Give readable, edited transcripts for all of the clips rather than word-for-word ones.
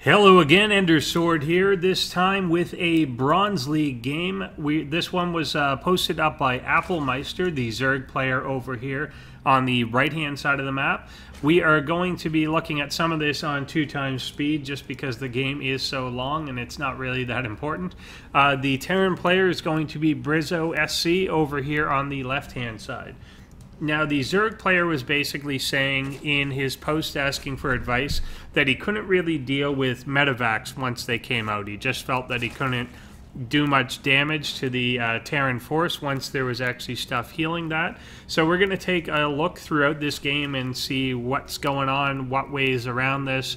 Hello again, EnderSword here, this time with a Bronze League game. This one was posted up by Applemeister, the Zerg player over here on the right-hand side of the map. We are going to be looking at some of this on 2x speed just because the game is so long and it's not really that important. The Terran player is going to be BrizzoSC over here on the left-hand side. Now, the Zerg player was basically saying in his post asking for advice that he couldn't really deal with medevacs once they came out. He just felt that he couldn't do much damage to the Terran force once there was actually stuff healing that. So we're going to take a look throughout this game and see what's going on, what ways around this,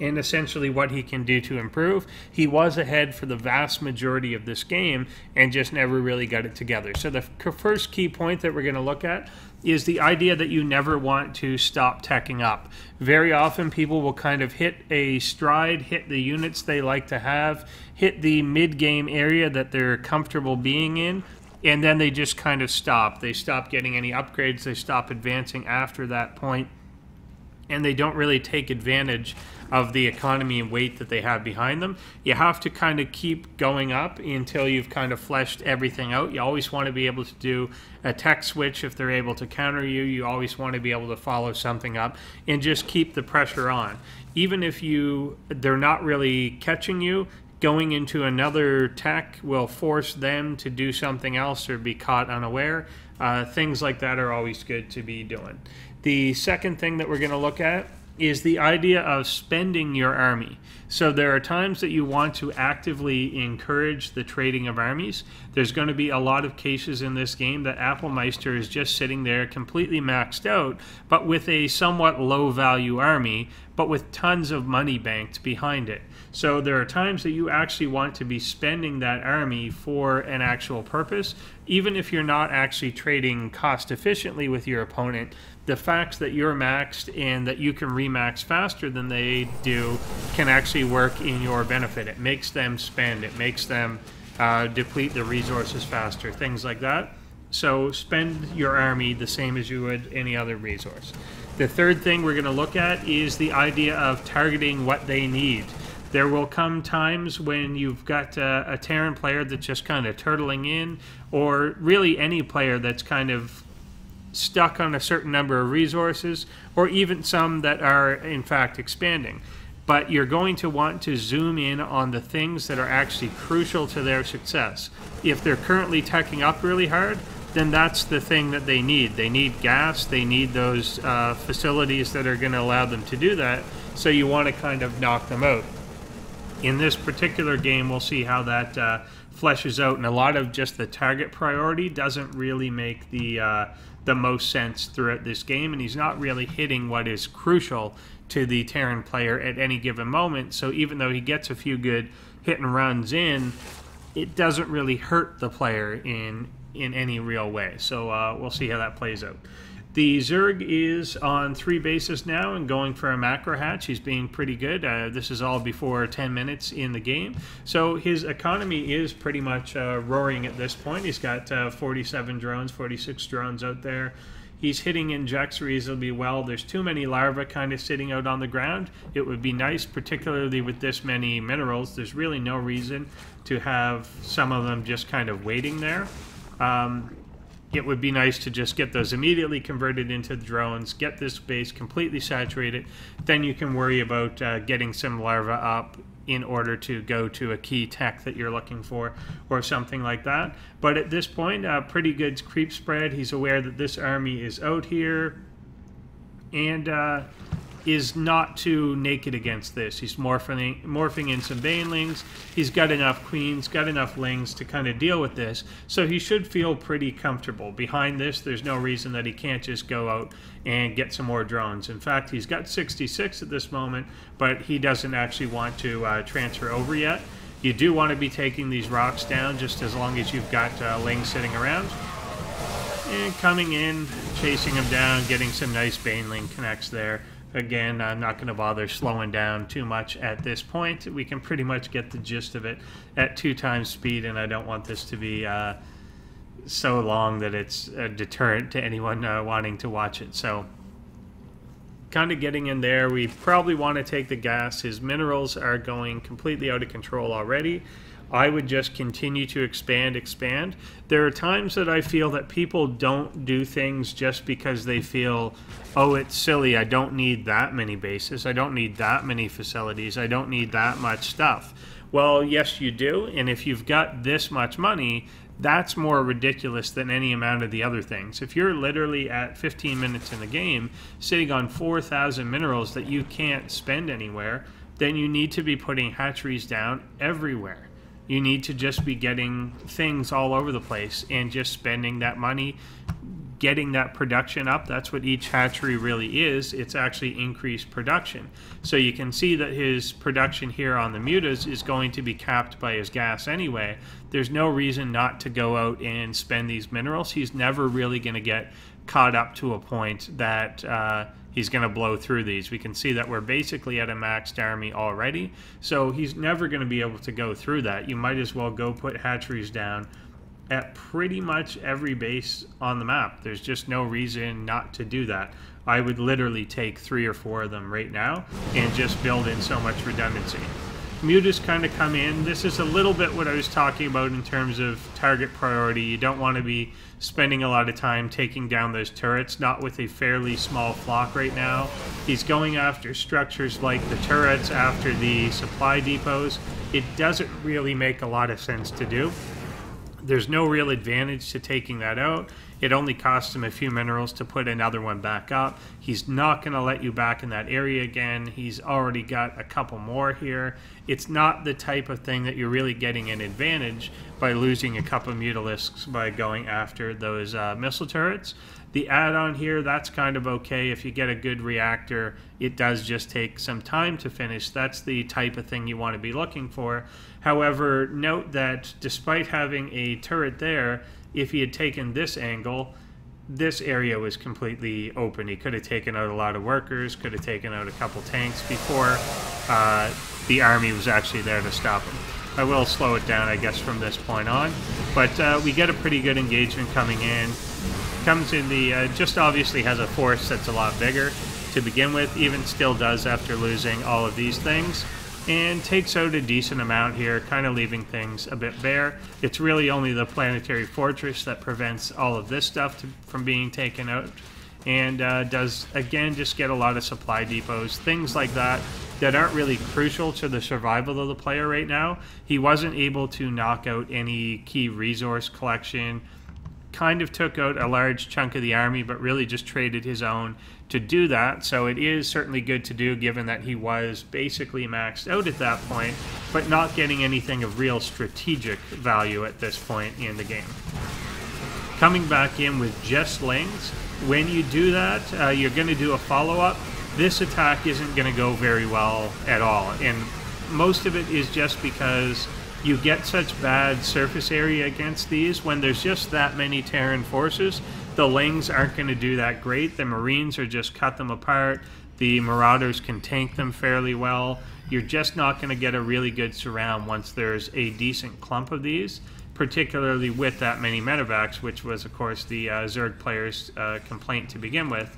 and essentially what he can do to improve. He was ahead for the vast majority of this game and just never really got it together. So the first key point that we're going to look at is the idea that you never want to stop teching up. Very often people will kind of hit a stride, hit the units they like to have, hit the mid-game area that they're comfortable being in, and then they just kind of stop. They stop getting any upgrades, they stop advancing after that point, and they don't really take advantage of the economy and weight that they have behind them. You have to kind of keep going up until you've kind of fleshed everything out. You always want to be able to do a tech switch if they're able to counter you. You always want to be able to follow something up and just keep the pressure on. Even if they're not really catching you, going into another tech will force them to do something else or be caught unaware. Things like that are always good to be doing. The second thing that we're going to look at is the idea of spending your army. So there are times that you want to actively encourage the trading of armies. There's going to be a lot of cases in this game that Applemeister is just sitting there completely maxed out, but with a somewhat low value army, but with tons of money banked behind it. So there are times that you actually want to be spending that army for an actual purpose, even if you're not actually trading cost efficiently with your opponent. The fact that you're maxed and that you can remax faster than they do can actually work in your benefit. It makes them spend, it makes them deplete the resources faster, things like that. So spend your army the same as you would any other resource. The third thing we're going to look at is the idea of targeting what they need. There will come times when you've got a Terran player that's just kind of turtling in, or really any player that's kind of stuck on a certain number of resources, or even some that are in fact expanding. But you're going to want to zoom in on the things that are actually crucial to their success. If they're currently teching up really hard, then that's the thing that they need. They need gas, they need those facilities that are going to allow them to do that, so you want to kind of knock them out. In this particular game, we'll see how that fleshes out, and a lot of just the target priority doesn't really make the most sense throughout this game, and he's not really hitting what is crucial to the Terran player at any given moment. So even though he gets a few good hit and runs in, it doesn't really hurt the player in any real way. So we'll see how that plays out. The Zerg is on 3 bases now and going for a macro hatch. He's being pretty good. This is all before 10 minutes in the game. So his economy is pretty much roaring at this point. He's got 47 drones, 46 drones out there. He's hitting injects reasonably well. There's too many larvae kind of sitting out on the ground. It would be nice, particularly with this many minerals. There's really no reason to have some of them just kind of waiting there. It would be nice to just get those immediately converted into the drones, get this base completely saturated, then you can worry about getting some larvae up in order to go to a key tech that you're looking for or something like that. But at this point, pretty good creep spread. He's aware that this army is out here and is not too naked against this. He's morphing in some banelings. He's got enough queens, got enough lings to kind of deal with this, so he should feel pretty comfortable. Behind this, there's no reason that he can't just go out and get some more drones. In fact, he's got 66 at this moment, but he doesn't actually want to transfer over yet. You do want to be taking these rocks down just as long as you've got lings sitting around. And coming in, chasing them down, getting some nice baneling connects there. Again, I'm not going to bother slowing down too much at this point. We can pretty much get the gist of it at 2x speed, and I don't want this to be so long that it's a deterrent to anyone wanting to watch it. So kind of getting in there. We probably want to take the gas. His minerals are going completely out of control already. I would just continue to expand. There are times that I feel that people don't do things just because they feel, oh, it's silly, I don't need that many bases, I don't need that many facilities, I don't need that much stuff. Well, yes, you do, and if you've got this much money, that's more ridiculous than any amount of the other things. If you're literally at 15 minutes in the game, sitting on 4,000 minerals that you can't spend anywhere, then you need to be putting hatcheries down everywhere. You need to just be getting things all over the place and just spending that money, getting that production up. That's what each hatchery really is. It's actually increased production. So you can see that his production here on the mutas is going to be capped by his gas anyway. There's no reason not to go out and spend these minerals. He's never really going to get caught up to a point that he's going to blow through these. We can see that we're basically at a maxed army already, so he's never going to be able to go through that. You might as well go put hatcheries down at pretty much every base on the map. There's just no reason not to do that. I would literally take 3 or 4 of them right now and just build in so much redundancy. Mutas kind of come in. This is a little bit what I was talking about in terms of target priority. You don't want to be spending a lot of time taking down those turrets, not with a fairly small flock right now. He's going after structures like the turrets, after the supply depots. It doesn't really make a lot of sense to do. There's no real advantage to taking that out. It only costs him a few minerals to put another one back up. He's not going to let you back in that area again. He's already got a couple more here. It's not the type of thing that you're really getting an advantage by losing a couple of mutalisks by going after those missile turrets. The add-on here, that's kind of okay. If you get a good reactor, it does just take some time to finish. That's the type of thing you want to be looking for. However, note that despite having a turret there, if he had taken this angle, this area was completely open. He could have taken out a lot of workers, could have taken out a couple tanks before the army was actually there to stop him. I will slow it down, I guess, from this point on. But we get a pretty good engagement coming in. Comes in the, just obviously has a force that's a lot bigger to begin with, even still does after losing all of these things. And takes out a decent amount here, kind of leaving things a bit bare. It's really only the planetary fortress that prevents all of this stuff from being taken out. And does, again, just get a lot of supply depots, things like that, that aren't really crucial to the survival of the player right now. He wasn't able to knock out any key resource collection. Kind of took out a large chunk of the army, but really just traded his own to do that. So it is certainly good to do, given that he was basically maxed out at that point, but not getting anything of real strategic value at this point in the game. Coming back in with just lings, when you do that, you're going to do a follow-up. This attack isn't going to go very well at all, and most of it is just because you get such bad surface area against these. When there's just that many Terran forces, the lings aren't going to do that great. The Marines are just cut them apart. The Marauders can tank them fairly well. You're just not going to get a really good surround once there's a decent clump of these, particularly with that many medevacs, which was, of course, the Zerg players' complaint to begin with.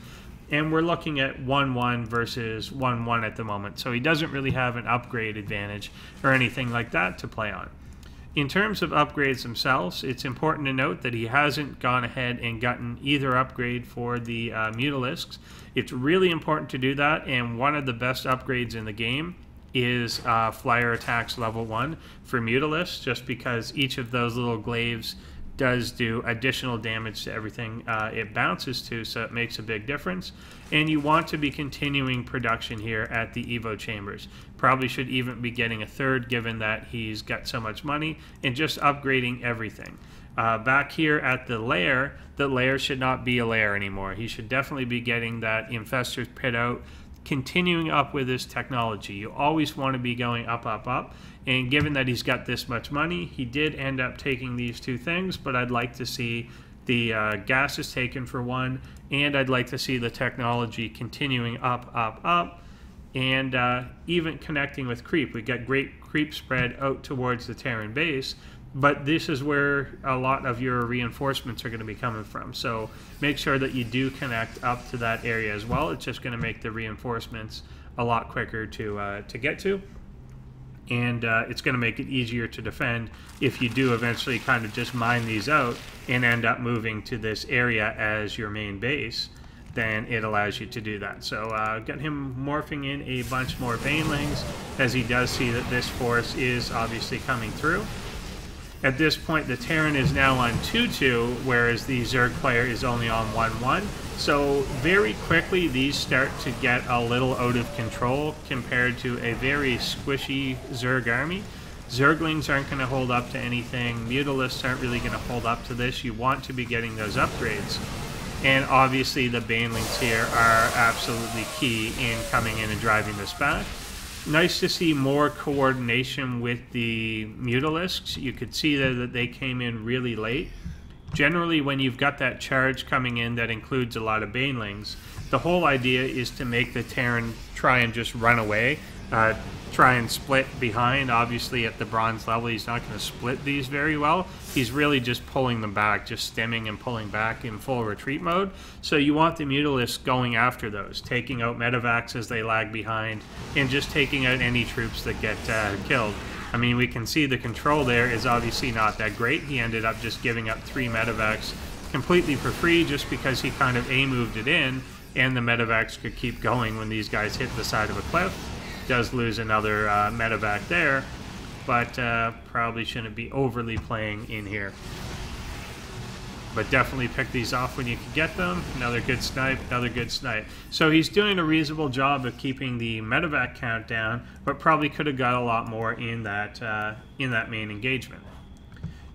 And we're looking at 1-1 versus 1-1 at the moment, so he doesn't really have an upgrade advantage or anything like that to play on. In terms of upgrades themselves, it's important to note that he hasn't gone ahead and gotten either upgrade for the Mutalisks. It's really important to do that, and one of the best upgrades in the game is Flyer Attacks level 1 for Mutalisks, just because each of those little glaives does do additional damage to everything it bounces to, so it makes a big difference. And you want to be continuing production here at the Evo chambers. Probably should even be getting a third, given that he's got so much money, and just upgrading everything. Back here at the lair should not be a lair anymore. He should definitely be getting that Infestor's Pit out, continuing up with this technology. You always want to be going up, up, up. And given that he's got this much money, he did end up taking these two things, but I'd like to see the gases taken for one, and I'd like to see the technology continuing up, up, up, and even connecting with creep. We got great creep spread out towards the Terran base, but this is where a lot of your reinforcements are going to be coming from. So make sure that you do connect up to that area as well. It's just going to make the reinforcements a lot quicker to get to. And it's going to make it easier to defend if you do eventually kind of just mine these out and end up moving to this area as your main base. Then it allows you to do that. So got him morphing in a bunch more banelings as he does see that this force is obviously coming through. At this point, the Terran is now on 2-2, whereas the Zerg player is only on 1-1. So very quickly, these start to get a little out of control compared to a very squishy Zerg army. Zerglings aren't going to hold up to anything. Mutalisks aren't really going to hold up to this. You want to be getting those upgrades. And obviously, the banelings here are absolutely key in coming in and driving this back. Nice to see more coordination with the Mutalisks. You could see that they came in really late. Generally, when you've got that charge coming in that includes a lot of banelings, the whole idea is to make the Terran try and just run away, try and split behind. Obviously, at the bronze level, he's not going to split these very well. He's really just pulling them back, just stemming and pulling back in full retreat mode. So you want the Mutalisks going after those, taking out medevacs as they lag behind, and just taking out any troops that get killed. I mean, we can see the control there is obviously not that great. He ended up just giving up 3 medevacs completely for free just because he kind of A-moved it in, and the medevacs could keep going when these guys hit the side of a cliff. Does lose another medevac there, but probably shouldn't be overly playing in here. But definitely pick these off when you can get them. Another good snipe, another good snipe. So he's doing a reasonable job of keeping the medevac count down, but probably could have got a lot more in that main engagement.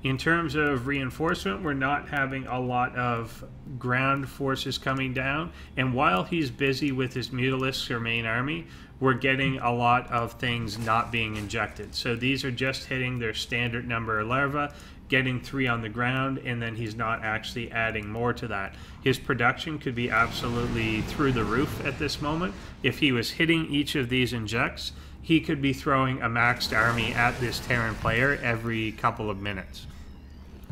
In terms of reinforcement, we're not having a lot of ground forces coming down, and while he's busy with his Mutalisks or main army, we're getting a lot of things not being injected. So these are just hitting their standard number of larvae, getting 3 on the ground, and then he's not actually adding more to that. His production could be absolutely through the roof at this moment. If he was hitting each of these injects, he could be throwing a maxed army at this Terran player every couple of minutes.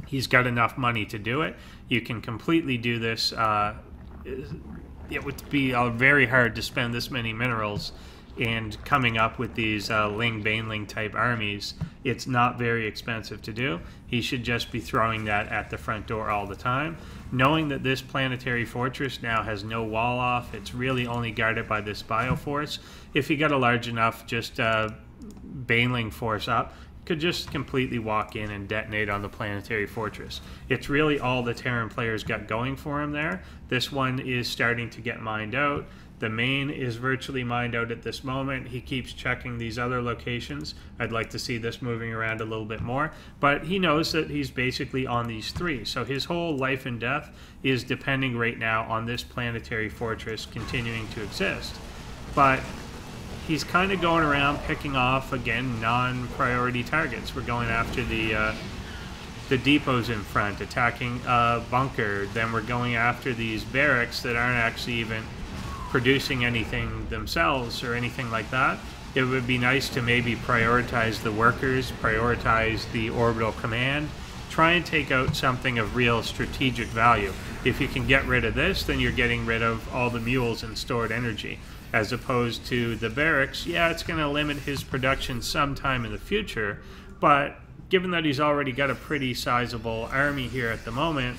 He's got enough money to do it. You can completely do this. It would be very hard to spend this many minerals and coming up with these Ling Baneling type armies. It's not very expensive to do. He should just be throwing that at the front door all the time. Knowing that this planetary fortress now has no wall off, it's really only guarded by this bioforce. If you got a large enough just Baneling force up, could just completely walk in and detonate on the planetary fortress. It's really all the Terran players got going for him there. This one is starting to get mined out. The main is virtually mined out at this moment. He keeps checking these other locations. I'd like to see this moving around a little bit more, but he knows that he's basically on these 3. So his whole life and death is depending right now on this planetary fortress continuing to exist. But he's kind of going around picking off, again, non-priority targets. We're going after the depots in front, attacking a bunker. Then we're going after these barracks that aren't actually even producing anything themselves or anything like that. It would be nice to maybe prioritize the workers, prioritize the orbital command, try and take out something of real strategic value. If you can get rid of this, then you're getting rid of all the mules and stored energy. As opposed to the barracks, yeah, it's going to limit his production sometime in the future, but given that he's already got a pretty sizable army here at the moment,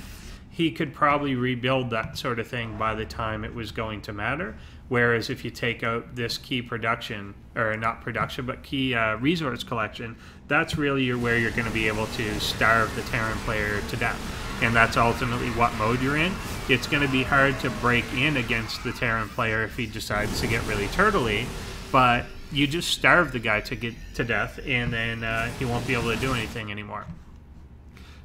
he could probably rebuild that sort of thing by the time it was going to matter. Whereas if you take out this key production, or not production, but key resource collection, that's really where you're going to be able to starve the Terran player to death. And that's ultimately what mode you're in. It's going to be hard to break in against the Terran player if he decides to get really turtley, but you just starve the guy to death, and then he won't be able to do anything anymore.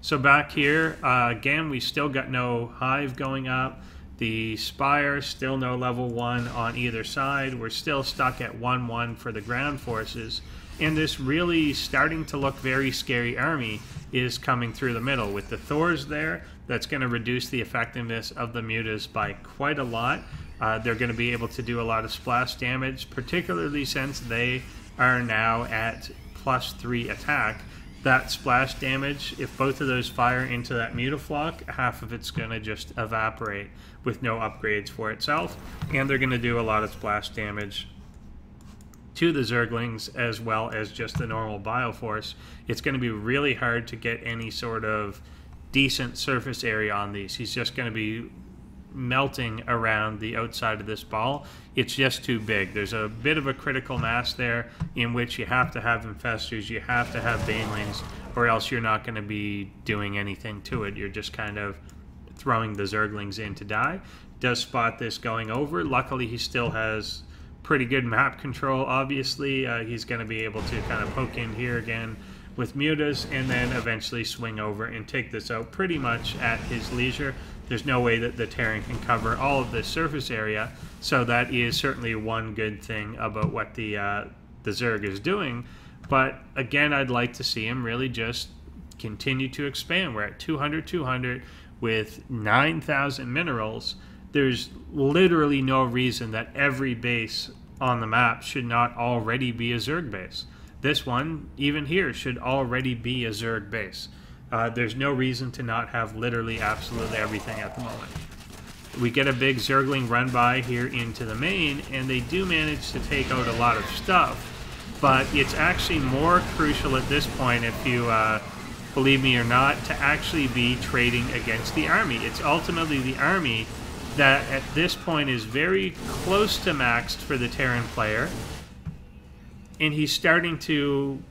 So back here, again, we still got no hive going up. The spire, still no level 1 on either side. We're still stuck at 1-1 for the ground forces. And this really starting to look very scary army is coming through the middle. With the Thors there, that's going to reduce the effectiveness of the mutas by quite a lot. They're going to be able to do a lot of splash damage, particularly since they are now at +3 attack. that splash damage, if both of those fire into that Mutaflock, half of it's going to just evaporate with no upgrades for itself, and they're going to do a lot of splash damage to the Zerglings as well as just the normal Bioforce. It's going to be really hard to get any sort of decent surface area on these. He's just going to be melting around the outside of this ball. It's just too big. There's a bit of a critical mass there in which you have to have infestors, you have to have banelings, or else you're not going to be doing anything to it. You're just kind of throwing the Zerglings in to die. Does spot this going over. Luckily, he still has pretty good map control, obviously. He's going to be able to kind of poke in here again with mutas, and then eventually swing over and take this out pretty much at his leisure. There's no way that the Terran can cover all of this surface area, so that is certainly one good thing about what the Zerg is doing. But again, I'd like to see him really just continue to expand. We're at 200 with 9,000 minerals. There's literally no reason that every base on the map should not already be a Zerg base. This one, even here, should already be a Zerg base. There's no reason to not have literally absolutely everything at the moment. We get a big Zergling run by here into the main, and they do manage to take out a lot of stuff, but it's actually more crucial at this point, if you believe me or not, to actually be trading against the army. It's ultimately the army that at this point is very close to maxed for the Terran player, and he's starting to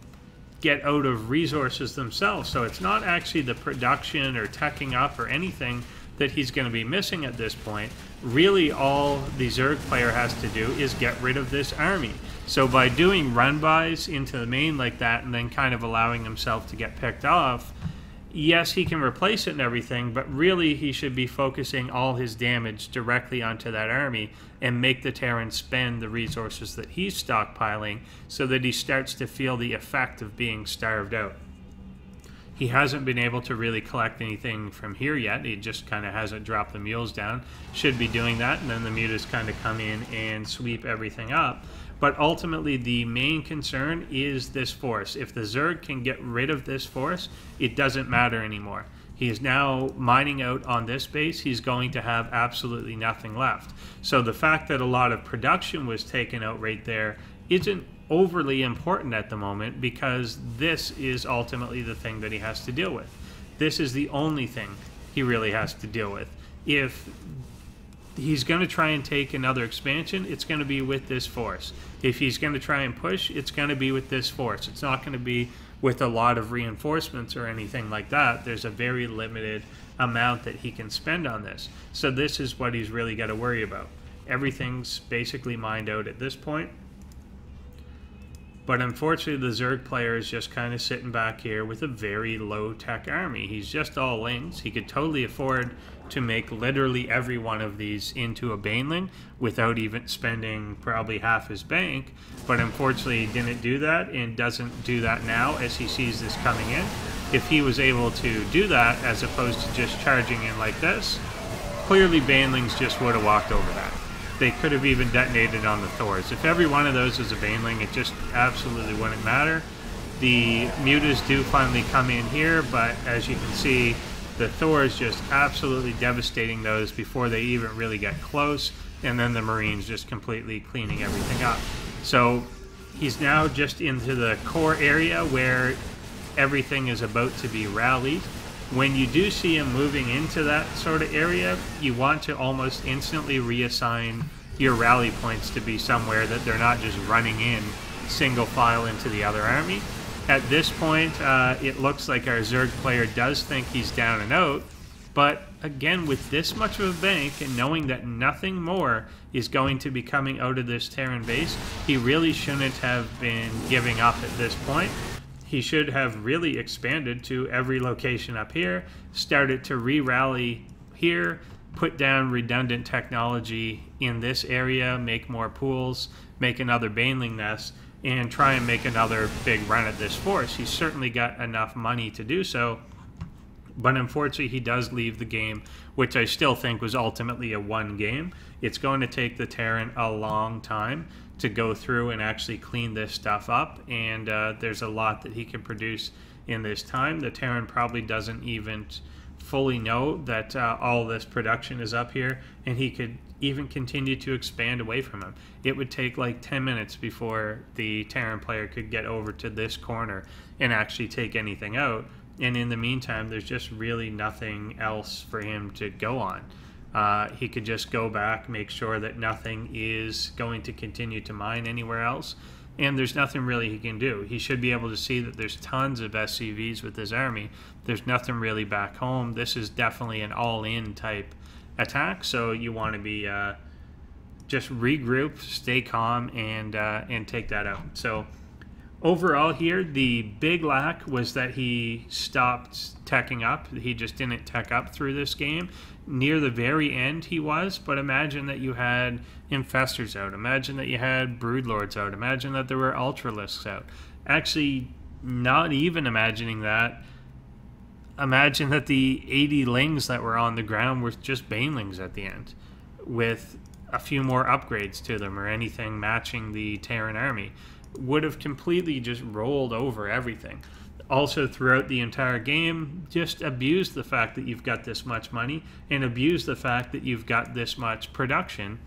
get out of resources themselves. So it's not actually the production or teching up or anything that he's going to be missing at this point. Really, all the Zerg player has to do is get rid of this army. So by doing run-bys into the main like that and then kind of allowing himself to get picked off, yes, he can replace it and everything, but really he should be focusing all his damage directly onto that army and make the Terran spend the resources that he's stockpiling so that he starts to feel the effect of being starved out. He hasn't been able to really collect anything from here yet. He just kind of hasn't dropped the mules down. Should be doing that, and then the mutas kind of come in and sweep everything up. But ultimately, the main concern is this force. If the Zerg can get rid of this force, it doesn't matter anymore. He is now mining out on this base. He's going to have absolutely nothing left. So the fact that a lot of production was taken out right there isn't overly important at the moment, because this is ultimately the thing that he has to deal with. This is the only thing he really has to deal with. If he's going to try and take another expansion, it's going to be with this force. If he's going to try and push, it's going to be with this force. It's not going to be with a lot of reinforcements or anything like that. There's a very limited amount that he can spend on this. So this is what he's really got to worry about. Everything's basically mined out at this point. But unfortunately, the Zerg player is just kind of sitting back here with a very low-tech army. He's just all lings. He could totally afford to make literally every one of these into a baneling without even spending probably half his bank. But unfortunately, he didn't do that and doesn't do that now as he sees this coming in. If he was able to do that as opposed to just charging in like this, clearly banelings just would have walked over that. They could have even detonated on the Thors. If every one of those was a baneling, it just absolutely wouldn't matter. The mutas do finally come in here, but as you can see, the Thors just absolutely devastating those before they even really get close, and then the Marines just completely cleaning everything up. So he's now just into the core area where everything is about to be rallied. When you do see him moving into that sort of area, you want to almost instantly reassign your rally points to be somewhere that they're not just running in single file into the other army. At this point, it looks like our Zerg player does think he's down and out, but again, with this much of a bank and knowing that nothing more is going to be coming out of this Terran base, he really shouldn't have been giving up at this point. He should have really expanded to every location up here, started to re-rally here, put down redundant technology in this area, make more pools, make another baneling nest, and try and make another big run at this force. He's certainly got enough money to do so, but unfortunately he does leave the game, which I still think was ultimately a one game. It's going to take the Terran a long time to go through and actually clean this stuff up, and there's a lot that he can produce in this time. The Terran probably doesn't even fully know that all this production is up here, and he could even continue to expand away from him. It would take like 10 minutes before the Terran player could get over to this corner and actually take anything out. And in the meantime, there's just really nothing else for him to go on. He could just go back, make sure that nothing is going to continue to mine anywhere else, and there's nothing really he can do. He should be able to see that there's tons of SCVs with his army. There's nothing really back home. This is definitely an all-in type attack, so you want to be just regroup, stay calm, and take that out. So overall here, the big lack was that he stopped teching up. He just didn't tech up through this game. Near the very end he was, but imagine that you had Infestors out. Imagine that you had Broodlords out. Imagine that there were Ultralisks out. Actually, not even imagining that. Imagine that the 80 Lings that were on the ground were just Banelings at the end, with a few more upgrades to them or anything matching the Terran army. Would have completely just rolled over everything. Also, throughout the entire game, just abuse the fact that you've got this much money and abuse the fact that you've got this much production,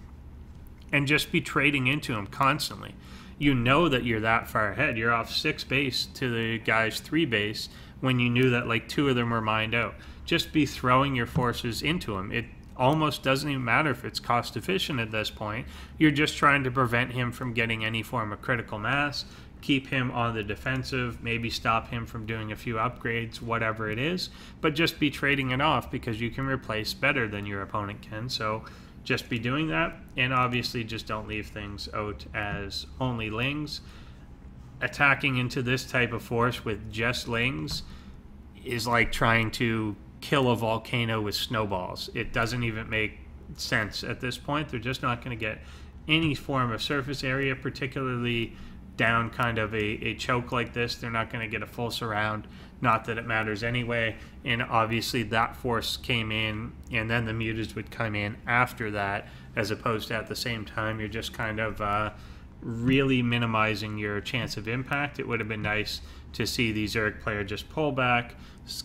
and just be trading into them constantly. You know that you're that far ahead. You're off 6 base to the guy's 3 base when you knew that like 2 of them were mined out. Just be throwing your forces into them. It almost doesn't even matter if it's cost efficient at this point. You're just trying to prevent him from getting any form of critical mass, keep him on the defensive, maybe stop him from doing a few upgrades, whatever it is, but just be trading it off because you can replace better than your opponent can. So just be doing that, and obviously just don't leave things out as only Lings. Attacking into this type of force with just Lings is like trying to kill a volcano with snowballs. It doesn't even make sense at this point. They're just not going to get any form of surface area, particularly down kind of a choke like this. They're not going to get a full surround. Not that it matters anyway. And obviously that force came in, and then the mutas would come in after that, as opposed to at the same time. You're just kind of really minimizing your chance of impact. It would have been nice to see the Zerg player just pull back,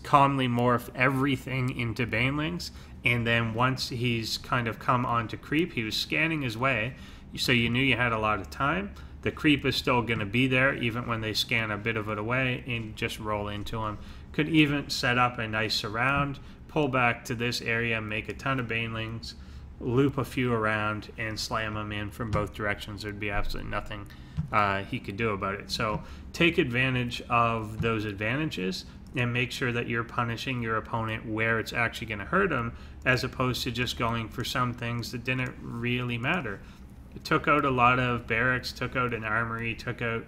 calmly morph everything into Banelings, and then once he's kind of come onto creep, he was scanning his way, so you knew you had a lot of time. The creep is still going to be there even when they scan a bit of it away, and just roll into him. Could even set up a nice surround, pull back to this area, make a ton of Banelings, loop a few around, and slam them in from both directions. There'd be absolutely nothing he could do about it. So take advantage of those advantages and make sure that you're punishing your opponent where it's actually going to hurt them, as opposed to just going for some things that didn't really matter. It took out a lot of barracks, took out an armory, took out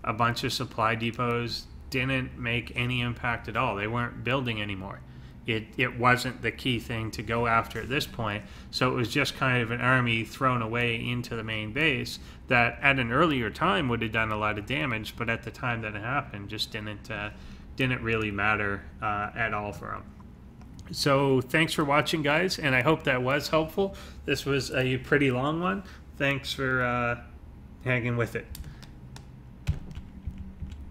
a bunch of supply depots, didn't make any impact at all. They weren't building anymore. It wasn't the key thing to go after at this point, so it was just kind of an army thrown away into the main base that at an earlier time would have done a lot of damage, but at the time that it happened just didn't really matter at all for them. So thanks for watching, guys, and I hope that was helpful. This was a pretty long one. Thanks for hanging with it.